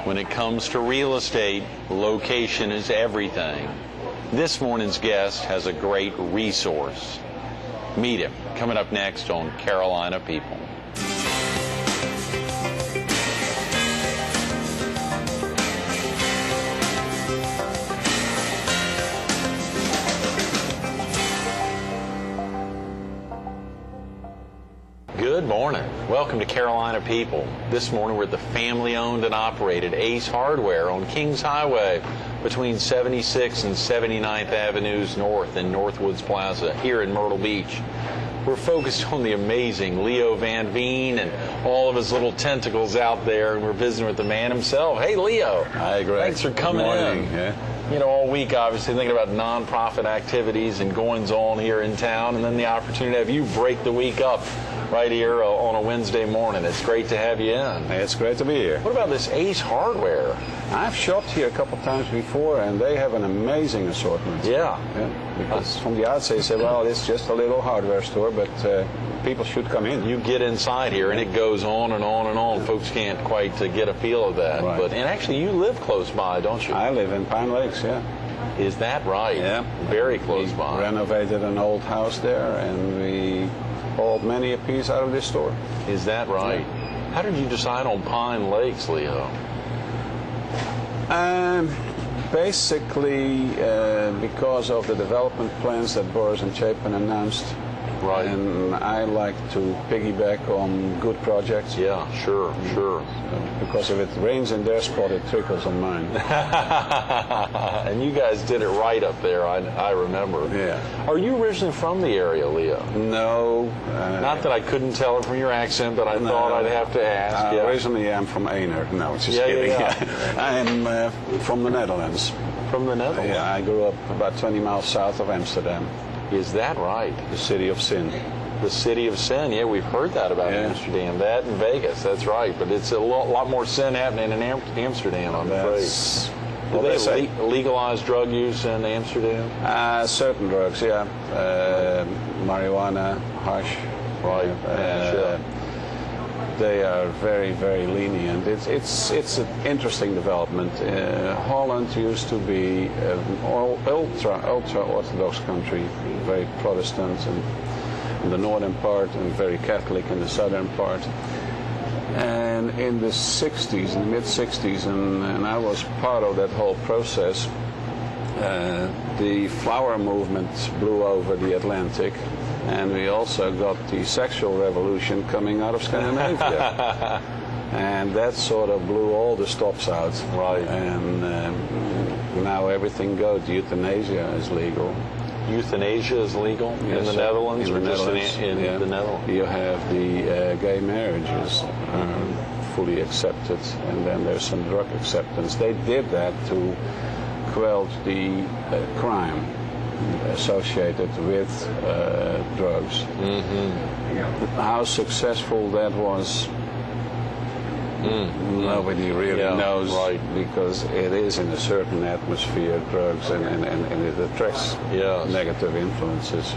When it comes to real estate, location is everything. This morning's guest has a great resource. Meet him, coming up next on Carolina People. Good morning. Welcome to Carolina People. This morning we're at the family-owned and operated Ace Hardware on Kings Highway between 76th and 79th Avenues North in Northwoods Plaza here in Myrtle Beach. We're focused on the amazing Leo Van Veen and all of his little tentacles out there, and we're visiting with the man himself. Hey, Leo. Hi, Greg. Thanks for coming in. Yeah. You know, all week, obviously, thinking about nonprofit activities and goings-on here in town, and then the opportunity to have you break the week up right here on a Wednesday morning. It's great to have you in. It's great to be here. What about this Ace Hardware? I've shopped here a couple of times before, and they have an amazing assortment. Yeah. Because from the outside, you say, well, it's just a little hardware store, but people should come in. You get inside here, and it goes on and on and on. Folks can't quite get a feel of that. Right. And actually, you live close by, don't you? I live in Pine Lakes, yeah. Is that right? Yeah. Very close by. We renovated an old house there, and we bought many a piece out of this store. Is that right? Yeah. How did you decide on Pine Lakes, Leo? Basically, because of the development plans that Boris and Chapin announced. Right. And I like to piggyback on good projects. Yeah, sure. Because if it rains in their spot, it trickles on mine. And you guys did it right up there, I remember. Yeah. Are you originally from the area, Leo? No. Not that I couldn't tell it from your accent, but I thought I'd have to ask. Originally, I'm from Ener. No, just kidding. Yeah. I am from the Netherlands. From the Netherlands? Yeah, I grew up about 20 miles south of Amsterdam. Is that right? The city of sin. The city of sin. Yeah, we've heard that about Amsterdam. That and Vegas. That's right. But it's a lot more sin happening in Amsterdam, I'm afraid. Do they legalize drug use in Amsterdam? Certain drugs, yeah. Marijuana, hash. Right. They are very, very lenient. It's an interesting development. Holland used to be an ultra-Orthodox country, very Protestant in the northern part and very Catholic in the southern part. And in the 60s, in the mid-60s, and I was part of that whole process, the flower movement blew over the Atlantic, and we also got the sexual revolution coming out of Scandinavia. And that sort of blew all the stops out. Right. And now everything goes. Euthanasia is legal. Euthanasia is legal in the Netherlands? In the Netherlands. In the Netherlands. You have the gay marriages fully accepted, and then there's some drug acceptance. They did that to quell the crime associated with drugs. Mm-hmm. How successful that was, nobody really knows, right. Because it is in a certain atmosphere, drugs, and it attracts negative influences.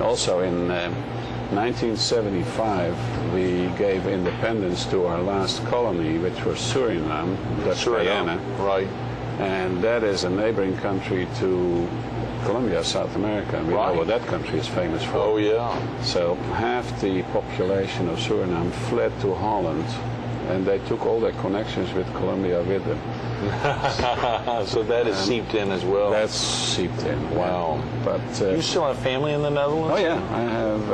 Also in 1975, we gave independence to our last colony, which was Suriname, Dutch Guyana. Right. And that is a neighboring country to Colombia, South America. And we know what that country is famous for. Oh, yeah. So half the population of Suriname fled to Holland, and they took all their connections with Colombia with them. So that is seeped in as well. That's seeped in. Wow. But you still have family in the Netherlands? Oh, yeah. I have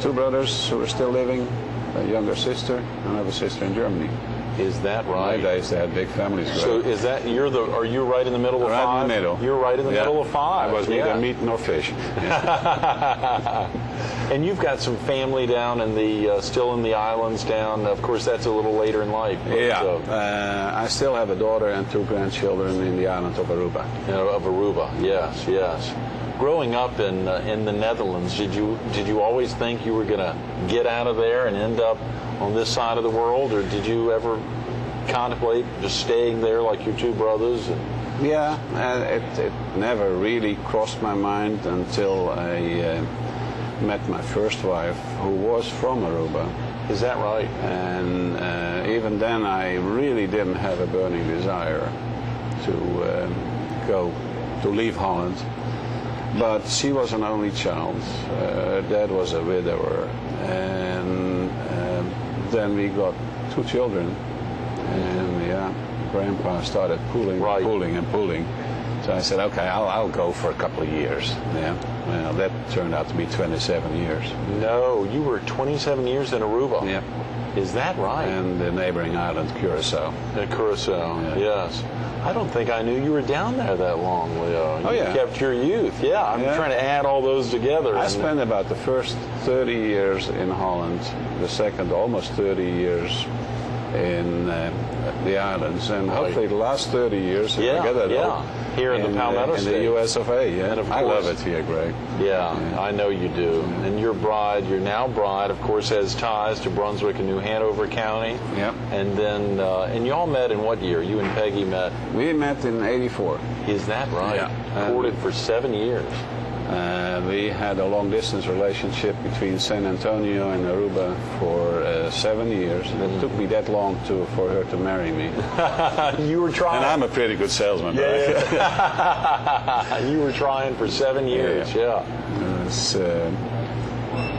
2 brothers who are still living, a younger sister, and I have a sister in Germany. Is that right? In my days, they had big families. So is that, are you right in the middle of right five? In the middle. You're right in the middle of 5. I was neither meat nor fish. And you've got some family down in the, still in the islands down. Of course, that's a little later in life. But, I still have a daughter and 2 grandchildren in the island of Aruba. Of Aruba, yes. Growing up in the Netherlands, did you always think you were going to get out of there and end up on this side of the world, or did you ever contemplate just staying there like your 2 brothers? Yeah, it never really crossed my mind until I met my first wife, who was from Aruba. Is that right? And even And then I really didn't have a burning desire to leave Holland. But she was an only child. Dad was a widower, and then we got 2 children. And yeah, Grandpa started pulling and pulling. So I said, okay, I'll go for a couple of years. Yeah, well, that turned out to be 27 years. No, you were 27 years in Aruba. Yeah. Is that right? And the neighboring island, Curacao. Curacao, Yeah. yes. I don't think I knew you were down there that long, Leo. Oh, You yeah. kept your youth. Yeah, I'm Yeah. trying to add all those together. I spent about the first 30 years in Holland, the second almost 30 years in the islands, and hopefully the last 30 years, if I get that all, here in the Palmetto in the State. US of A. Yeah, And of I love course- it here, Greg. Yeah, I know you do. And your now bride, of course, has ties to Brunswick and New Hanover County. Yep. And then, and y'all met in what year? You and Peggy met. We met in '84. Is that right? Yeah. Courted for 7 years. We had a long-distance relationship between San Antonio and Aruba for 7 years. And it took me that long for her to marry me. You were trying. And I'm a pretty good salesman. Yeah. You were trying for 7 years. Yeah.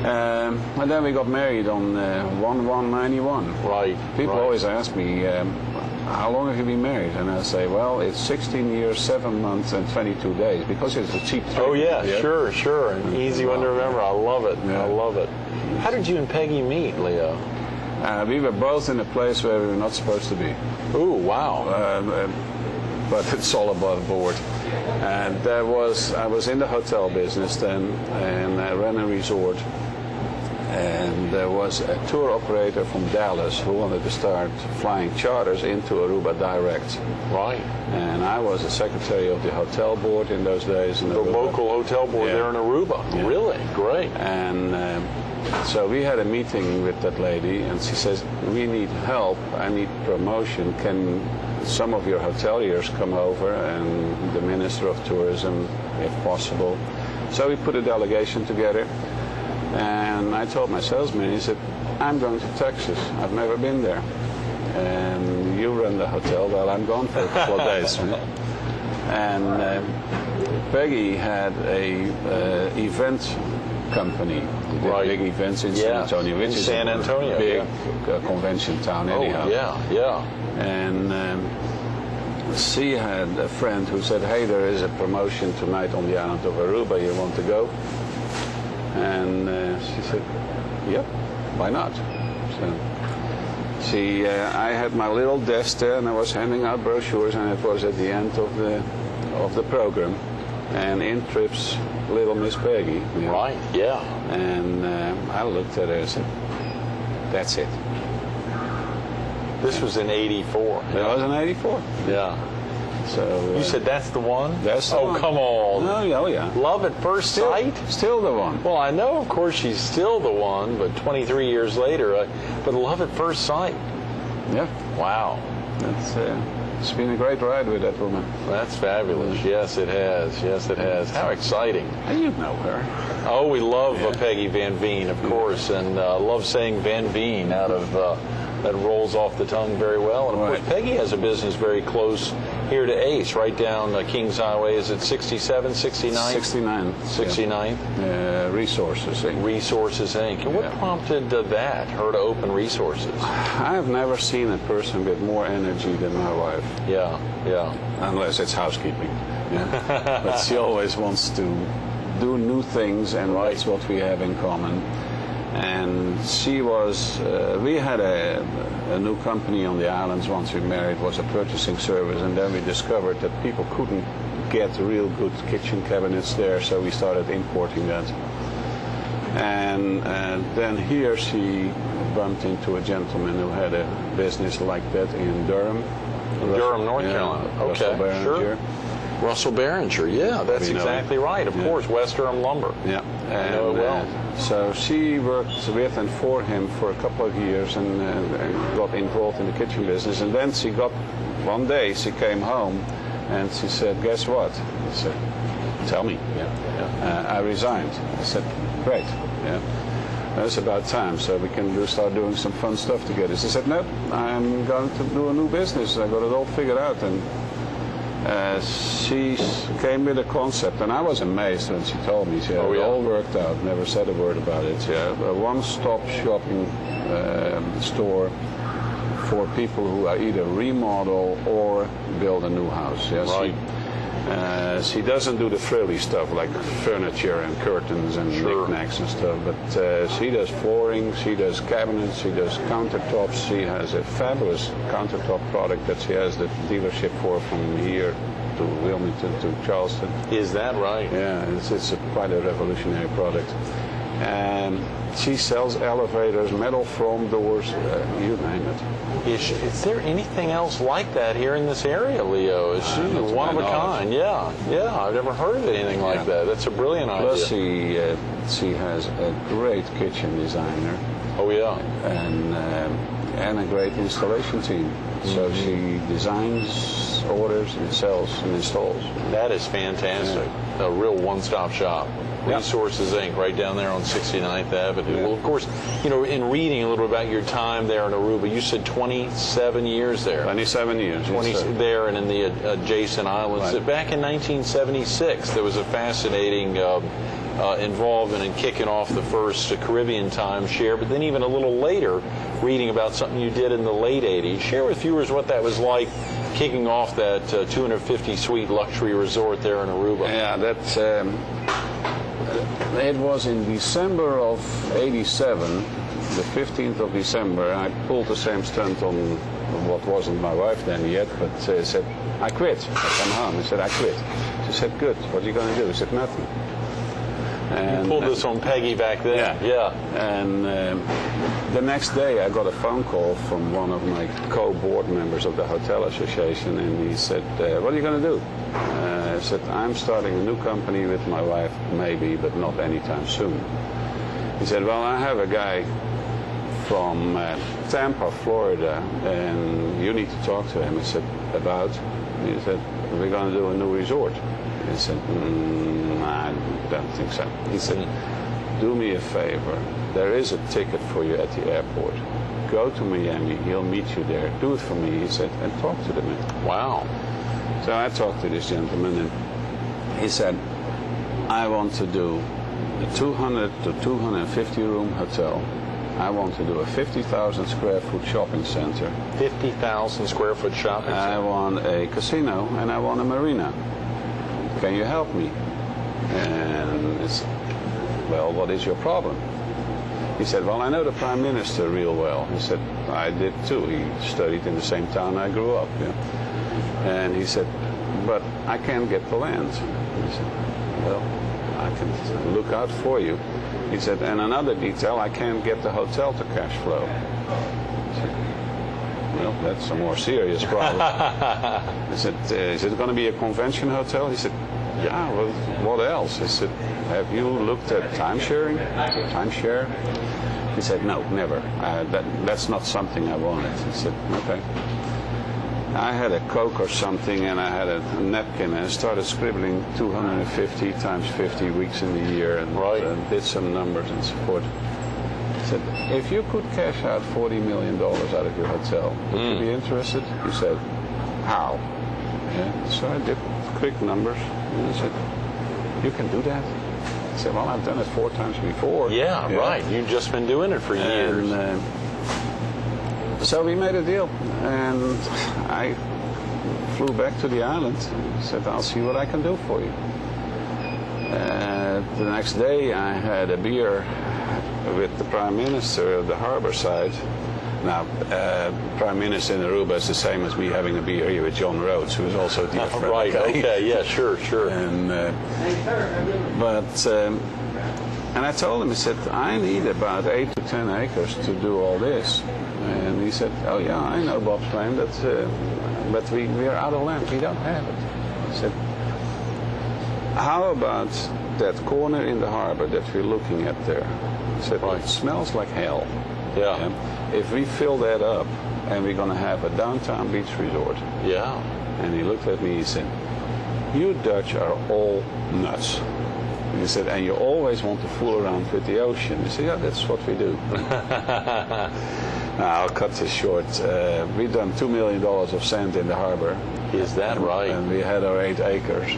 And then we got married on 1/1/91. Right. People right. always ask me, how long have you been married? And I say, well, it's 16 years, 7 months, and 22 days, because it's a cheap trip. Oh, yeah, sure. An easy one to remember. I love it. Yeah. I love it. How did you and Peggy meet, Leo? We were both in a place where we were not supposed to be. Ooh, wow. But it's all above board. And I was in the hotel business then, and I ran a resort. And there was a tour operator from Dallas who wanted to start flying charters into Aruba direct. Right. And I was the secretary of the hotel board in those days. In The Aruba. local hotel board Yeah. there in Aruba. Yeah. Really? Great. And so we had a meeting with that lady, and she says, we need help, I need promotion, can some of your hoteliers come over, and the Minister of Tourism, if possible. So we put a delegation together, and I told my salesman, he said, I'm going to Texas, I've never been there. And you run the hotel, well, I'm gone for a couple of days. And Peggy had a event company. They did Right. big events in San Antonio, which in is San a Antonio, big convention town anyhow. Oh, yeah. And she had a friend who said, hey, there is a promotion tonight on the island of Aruba, you want to go? And she said, yep, why not? So I had my little desk there, and I was handing out brochures, and it was at the end of the program. And in trips little Miss Peggy. You know. Right, yeah. And I looked at her and said, that's it. This was in '84. That was in '84. Yeah. So You said that's the one? that's the Oh, one. come on. Oh, yeah. Love at first sight? Still the one. Well, I know, of course, she's still the one, but 23 years later, but love at first sight. Yeah. Wow. It's been a great ride with that woman. That's fabulous. Yes, it has. Yes, it has. How exciting. And you know her. Oh, we love Yeah. Peggy Van Veen, of course, and love saying Van Veen out of that rolls off the tongue very well. And of Right. course, Peggy has a business very close here to Ace, right down Kings Highway. Is it 67, 69? 69. 69. Resources. Resources Inc. And what Yeah. prompted that, her to open Resources? I've never seen a person with more energy than my wife, Yeah. unless it's housekeeping. Yeah. But she always wants to do new things, and that's what we have in common. And she was, we had a new company on the islands once we married, was a purchasing service, and then we discovered that people couldn't get real good kitchen cabinets there, so we started importing that. And then here she bumped into a gentleman who had a business like that in Durham. Durham, North Carolina. Russell Okay, Barringer. sure. Russell Barringer, yeah, that's We know exactly right. Of course, West Durham Lumber. Yeah, I know it well. So she worked with and for him for a couple of years, and got involved in the kitchen business. And then one day she came home, and she said, "Guess what?" I said, "Tell me." Yeah. I resigned. I said, "Great." Yeah. It's about time, so we can start doing some fun stuff together. She said, no, I'm going to do a new business. I got it all figured out. And she came with a concept, and I was amazed when she told me. She had it all worked out, never said a word about it. She had a one-stop shopping store for people who are either remodel or build a new house. Yeah, right. She doesn't do the frilly stuff like furniture and curtains and knickknacks and stuff, but she does flooring, she does cabinets, she does countertops. She has a fabulous countertop product that she has the dealership for from here to Wilmington to Charleston. Is that right? Yeah, it's quite a revolutionary product. And she sells elevators, metal foam doors, you name it. Is there anything else like that here in this area, Leo? Is she one of a kind? Yeah. I've never heard of anything like that. That's a brilliant idea. Plus, she has a great kitchen designer. Oh yeah. And a great installation team. So she designs, orders, and sells and installs. That is fantastic. Yeah. A real one-stop shop. Resources Inc. right down there on 69th Avenue. Yeah. Well, of course, in reading a little bit about your time there in Aruba, you said 27 years there. 27 years. 20 there and in the adjacent islands. Right. Back in 1976, there was a fascinating involvement in kicking off the first Caribbean timeshare, but then even a little later, reading about something you did in the late 80s. Share with viewers what that was like, kicking off that 250-suite luxury resort there in Aruba. Yeah, that's... it was in December of '87, the 15th of December. I pulled the same stunt on what wasn't my wife then yet, but said, I quit. I come home. I said, I quit. She said, good. What are you going to do? I said, nothing. And, you pulled this on Peggy back then. Yeah. And the next day I got a phone call from one of my co-board members of the Hotel Association, and he said, what are you going to do? I said, I'm starting a new company with my wife, maybe, but not anytime soon. He said, well, I have a guy from Tampa, Florida, and you need to talk to him. I said, about? He said, we're going to do a new resort. I said, I don't think so. He said, do me a favor. There is a ticket for you at the airport. Go to Miami. He'll meet you there. Do it for me, he said, and talk to the man. Wow. So I talked to this gentleman, and he said, I want to do a 200 to 250 room hotel. I want to do a 50,000 square foot shopping center. 50,000 square foot shopping center. I want a casino, and I want a marina. Can you help me? And it's, well, what is your problem? He said, well, I know the Prime Minister real well. He said, I did too. He studied in the same town I grew up. Yeah. And he said, but I can't get the land. He said, well, I can look out for you. He said, and another detail, I can't get the hotel to cash flow. I said, well, that's a more serious problem. I said, is it going to be a convention hotel? He said, yeah, well, what else? I said, have you looked at timeshare? He said, no, never. That's not something I wanted. He said, okay. I had a Coke or something, and I had a napkin, and I started scribbling 250 times 50 weeks in the year, and did some numbers and so forth. I said, if you could cash out $40 million out of your hotel, would you be interested? He said, how? Yeah. So I did quick numbers, and I said, you can do that? I said, well, I've done it 4 times before. Yeah, right. You've just been doing it for years. And, so we made a deal, and I flew back to the island. Said, I'll see what I can do for you. The next day, I had a beer with the Prime Minister of the harbor side. Now, Prime Minister in Aruba is the same as me having a beer here with John Rhodes, who is also a dear friend. Right, okay, yeah, sure. And, and I told him, I said, I need about 8 to 10 acres to do all this. And he said, oh yeah, I know Bob's plan, but we are out of land, we don't have it. I said, how about that corner in the harbor that we're looking at there? He said, well, it smells like hell. Yeah. If we fill that up, and we're going to have a downtown beach resort. Yeah. And he looked at me, he said, you Dutch are all nuts. And he said, and you always want to fool around with the ocean. I said, yeah, that's what we do. Now, I'll cut this short. We've done $2 million of sand in the harbor. Is that right? And we had our 8 acres.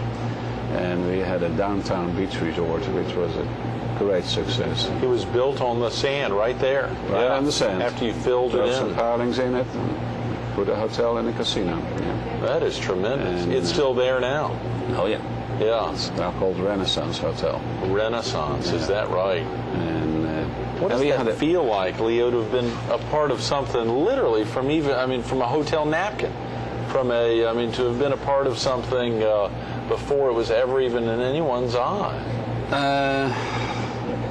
And we had a downtown beach resort, which was a great success. It was built on the sand right there. Right on the sand. After you filled it some in. pilings in it, and put a hotel and a casino. Yeah. That is tremendous. And, it's still there now. Oh, yeah. Yeah. It's now called Renaissance Hotel. Renaissance, is that right? And what does that feel like, Leo, to have been a part of something literally from from a hotel napkin? To have been a part of something before it was ever even in anyone's eye?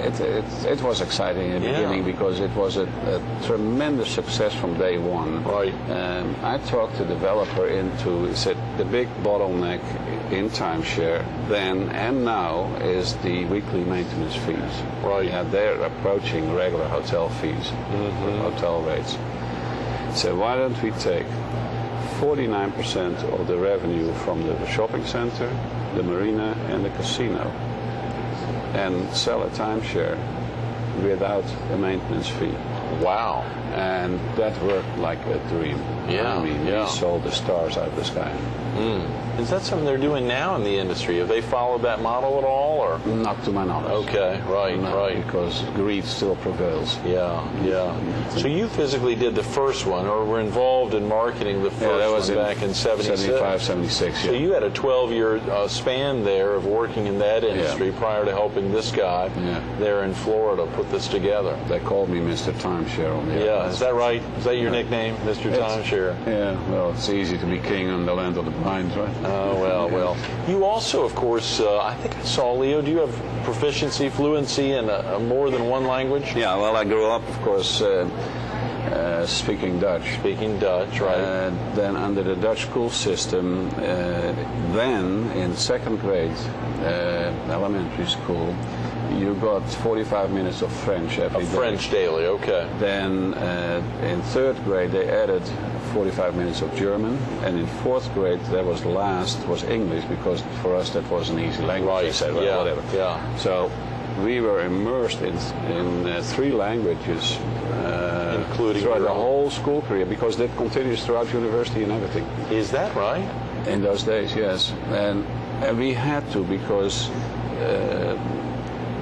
It was exciting in the beginning because it was a tremendous success from day one. Right. I talked the developer into, he said, the big bottleneck in timeshare then and now is the weekly maintenance fees. Right. Yeah, they're approaching regular hotel fees, hotel rates. So why don't we take 49% of the revenue from the shopping center, the marina, and the casino, and sell a timeshare without a maintenance fee. Wow. And that worked like a dream. Yeah, I mean, we sold the stars out of the sky. Is that something they're doing now in the industry? Have they followed that model at all, or? Not to my knowledge. Okay, right. Because greed still prevails. Yeah. So you physically did the first one, or were involved in marketing the first one back in 76? 75, 76, So you had a 12-year span there of working in that industry prior to helping this guy there in Florida put this together. They called me Mr. Timeshare on the is that right? Is that your nickname, Mr. Timeshare? Yeah, well, it's easy to be king on the land of the blind, right? Oh, well. You also, of course, I think I saw, Leo, do you have proficiency, fluency in more than one language? Yeah, well, I grew up, of course, speaking Dutch. Speaking Dutch, right. Then under the Dutch school system, then in second grade, elementary school, you got 45 minutes of French every day. French daily, okay. Then in third grade, they added 45 minutes of German, and in fourth grade, that was English, because for us that was an easy language. Right, I said, well, whatever. Yeah. So we were immersed in 3 languages, including throughout the whole school career, because that continues throughout university and everything. Is that right? In those days, yes. And we had to, because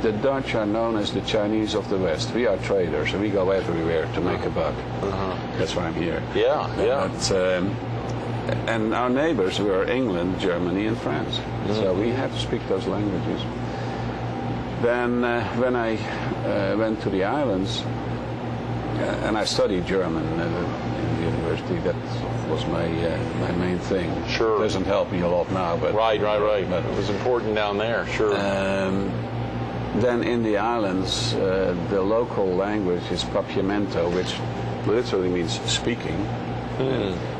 the Dutch are known as the Chinese of the West. We are traders, and we go everywhere to make a buck. That's why I'm here. Yeah. But, and our neighbors were England, Germany, and France. So we had to speak those languages. Then when I went to the islands, and I studied German in the university, that was my main thing. Sure. It doesn't help me a lot now, but... Right. But it was important down there, sure. Then in the islands, the local language is papiamento, which literally means speaking.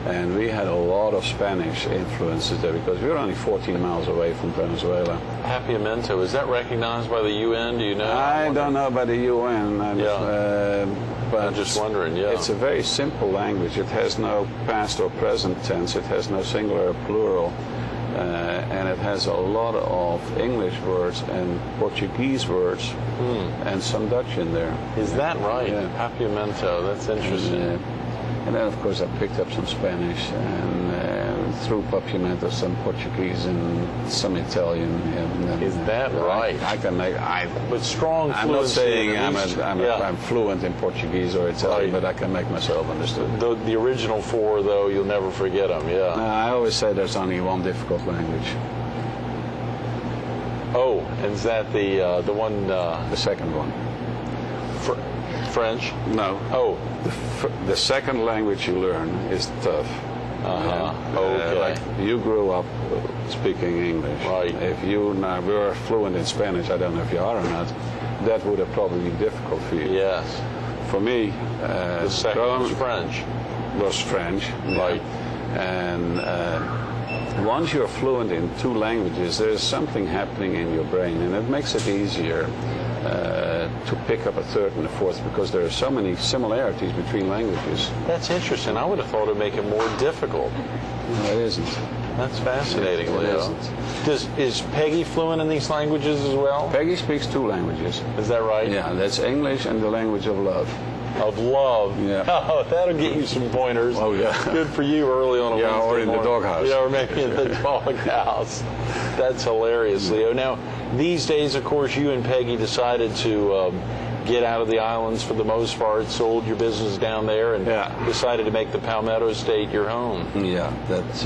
And we had a lot of Spanish influences there, because we were only 14 miles away from Venezuela. Papiamento, is that recognized by the UN? Do you know? I don't know by the UN. But I'm just wondering, it's a very simple language. It has no past or present tense. It has no singular or plural. And it has a lot of English words and Portuguese words and some Dutch in there. Is that right? Yeah. Papiamento, that's interesting. And then, of course, I picked up some Spanish, and through papiamento, some Portuguese and some Italian. Is that right? I can make. But strong fluency. I'm not saying I'm fluent in Portuguese or Italian, but I can make myself understood. The original 4, though, you'll never forget them. Yeah. I always say there's only one difficult language. Oh, and is that the one? The second one. French? No. Oh. The second language you learn is tough. Okay. Like you grew up speaking English. Right. If you now were fluent in Spanish, I don't know if you are or not, that would have probably been difficult for you. Yes. For me, the second was French. Was French. Right. And once you're fluent in 2 languages, there's something happening in your brain, and it makes it easier to pick up a third and a fourth, because there are so many similarities between languages. That's interesting. I would have thought it would make it more difficult. No, it isn't. That's fascinating, It Leo. isn't. Is Peggy fluent in these languages as well? Peggy speaks 2 languages. Is that right? Yeah, that's English and the language of love. Of love. Yeah. Oh, that'll get you some pointers. Oh, yeah. Good for you early on a Yeah, Wednesday or in the morning. doghouse. Yeah, or maybe in the doghouse. That's hilarious, Leo. Now, these days, of course, you and Peggy decided to get out of the islands for the most part, sold your business down there, and decided to make the Palmetto State your home. Yeah, that's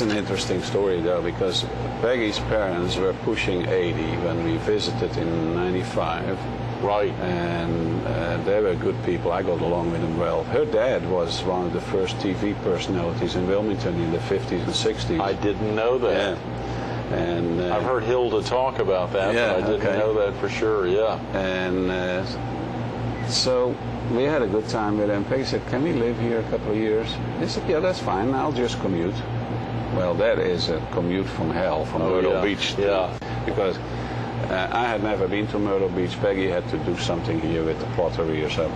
an interesting story, though, because Peggy's parents were pushing 80 when we visited in '95. Right. And they were good people. I got along with them well. Her dad was one of the first TV personalities in Wilmington in the 50s and 60s. I didn't know that. Yeah. And I've heard Hilda talk about that, yeah, but I didn't know that for sure. Yeah. And so we had a good time with them. Peggy said, "Can we live here a couple of years?" They said, "Yeah, that's fine. I'll just commute." Well, that is a commute from hell, from Myrtle Beach. Because I had never been to Myrtle Beach. Peggy had to do something here with the pottery or so.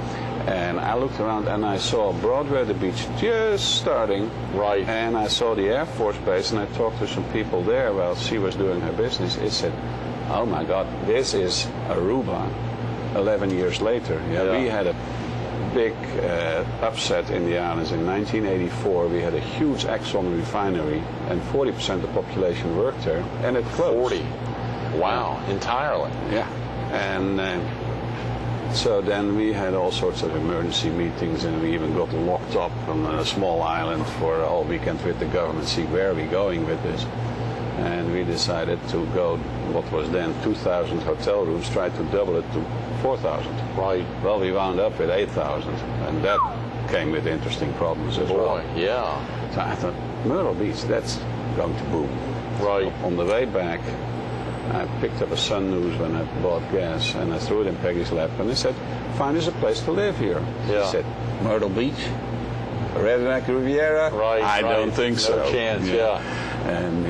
And I looked around and I saw Broadway, the beach just starting. Right. And I saw the Air Force Base and I talked to some people there while she was doing her business. It said, "Oh my God, this is Aruba." 11 years later. We had a big upset in the islands. In 1984, we had a huge Exxon refinery and 40% of the population worked there, and it closed. 40. Wow, entirely. Yeah. And so then we had all sorts of emergency meetings, and we even got locked up on a small island for a whole weekend with the government, see where are we going with this. And we decided to go, what was then 2,000 hotel rooms, try to double it to 4,000. Right. Well, we wound up with 8,000, and that came with interesting problems as well. Yeah. So I thought, Myrtle Beach, that's going to boom. Right. On the way back, I picked up a Sun News when I bought gas, and I threw it in Peggy's lap, and I said, "Find us a place to live here." Yeah. She said, "Myrtle Beach? Redneck Riviera?" Right. I don't think so. No chance, yeah. And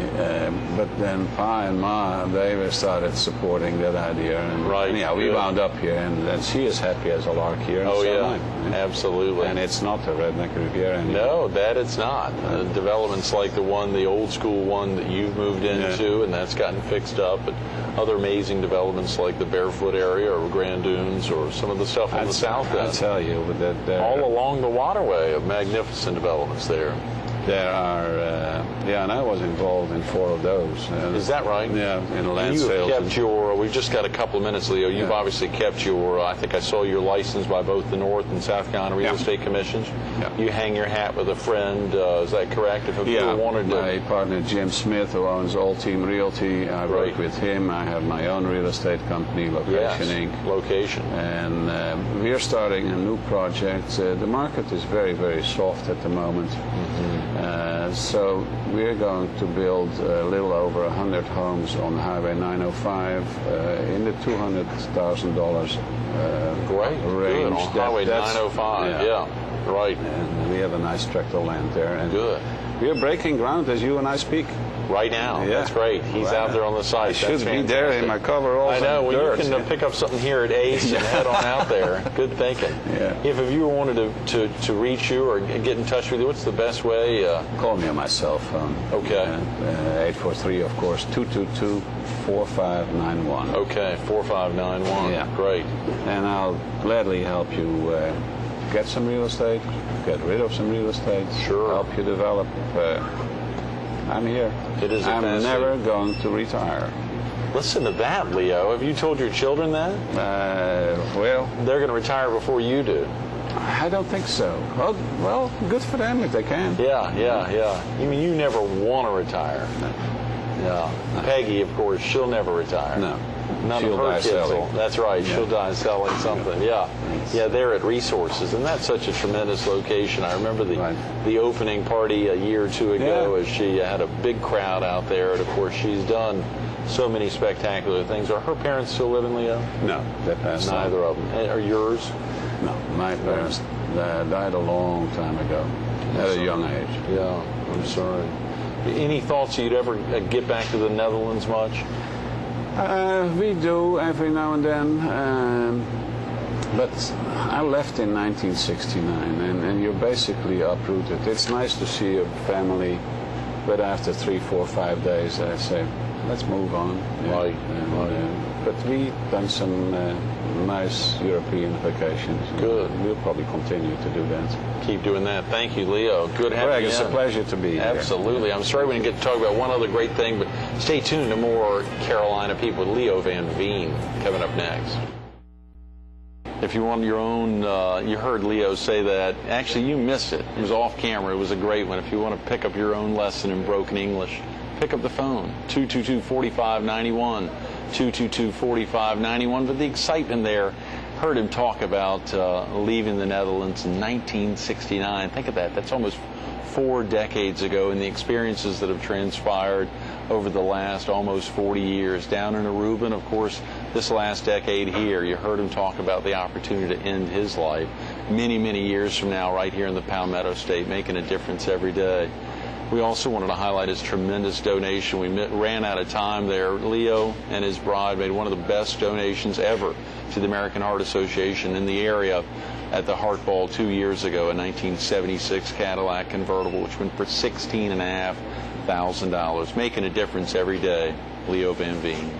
but then Pa and Ma, they were started supporting that idea, and yeah, we wound up here, and she is happy as a lark here. And Oh so yeah, am I. absolutely. And it's not a Redneck Riviera anymore. No, that it's not. Developments like the old school one that you've moved into, and that's gotten fixed up, and other amazing developments like the Barefoot area or Grand Dunes or some of the stuff on the south end. I tell you, that all along the waterway of magnificent developments there. There are, and I was involved in 4 of those. Is that right? Yeah, in land you sales. have kept your, we've just got a couple of minutes, Leo. You've obviously kept your, I think I saw your license by both the North and South Carolina Real Estate Commissions. Yeah. You hang your hat with a friend, is that correct? If people wanted to. My partner Jim Smith, who owns All Team Realty, I work with him. I have my own real estate company, Location Inc. Location. And we're starting a new project. The market is very, very soft at the moment. So we're going to build a little over 100 homes on Highway 905 in the $200,000 Great. range. Good. On Highway 905, yeah. Right. And we have a nice tract of land there. And good. We are breaking ground as you and I speak. Right now. Yeah. That's great. He's out there on the site. I should be there in my coveralls. I know. And Well, dirt. you can pick up something here at Ace and head on out there. Good thinking. Yeah. If a viewer wanted to reach you or get in touch with you, what's the best way? Call me on my cell phone. Okay. 843, of course, 222-4591. Okay, 4591. Yeah. Great. And I'll gladly help you get some real estate, get rid of some real estate. Sure. Help you develop. I'm here. It is a I'm never going to retire. Listen to that, Leo. Have you told your children that? Well, they're going to retire before you do. I don't think so. Well, good for them if they can. Yeah. You mean you never want to retire? No. Yeah. Peggy, of course, she'll never retire. No. None She'll of her die kids selling. will. That's right. Yeah. She'll die selling something. Yeah. Yeah, they're at Resources, and that's such a tremendous location. I remember the opening party a year or two ago as she had a big crowd out there, and of course she's done so many spectacular things. Are her parents still living, Leo? No, they passed on. Neither of them. Are yours? No, my parents died a long time ago, at a young age. Yeah, I'm sorry. Any thoughts you'd ever get back to the Netherlands much? We do every now and then, but I left in 1969, and you're basically uprooted. It's nice to see a family but after 3, 4, 5 days, I say, let's move on. Right. But we've done some nice European vacations. Good. We'll probably continue to do that. Keep doing that. Thank you, Leo. Good having Greg, you it's a in. pleasure to be here. Absolutely. I'm sorry we didn't get to talk about one other great thing, but stay tuned to more Carolina People with Leo Van Veen coming up next. If you want your own, you heard Leo say that. Actually, you missed it. It was off camera. It was a great one. If you want to pick up your own lesson in broken English, pick up the phone, 222-4591, 222-4591. But the excitement there, heard him talk about leaving the Netherlands in 1969. Think of that. That's almost 4 decades ago, and the experiences that have transpired over the last almost 40 years. Down in Aruba, and of course, this last decade here. You heard him talk about the opportunity to end his life many, many years from now right here in the Palmetto State, making a difference every day. We also wanted to highlight his tremendous donation. We ran out of time there. Leo and his bride made one of the best donations ever to the American Heart Association in the area at the Heart Ball 2 years ago, a 1976 Cadillac convertible, which went for $16,500, making a difference every day. Leo Van Veen.